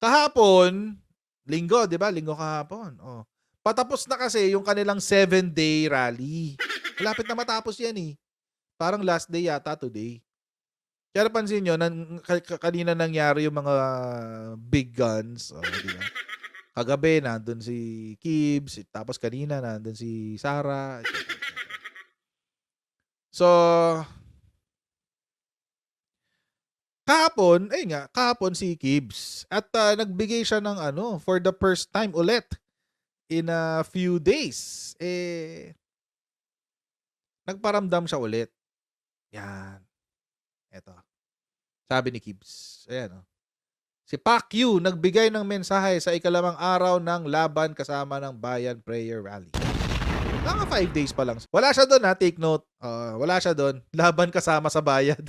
Kahapon, Linggo, 'di ba? Linggo kahapon, oh. Patapos na kasi yung kanilang 7-day rally. Malapit na matapos 'yan, eh. Parang last day yata today. Kaya napansin niyo kanina nangyari yung mga big guns, oh, 'di ba? Kagabi nandun si Kibs, tapos kanina nandun si Sarah, etcetera. So, kahapon si Kibs at, nagbigay siya ng ano, for the first time ulit in a few days, nagparamdam siya ulit. 'Yan, eto, sabi ni Kibs, ayan, oh. Si Pacquiao nagbigay ng mensahe sa ikalawang araw ng laban kasama ng Bayan Prayer Rally. Mga 5 days pa lang. Wala siya dun, take note. Wala siya dun, laban kasama sa bayad.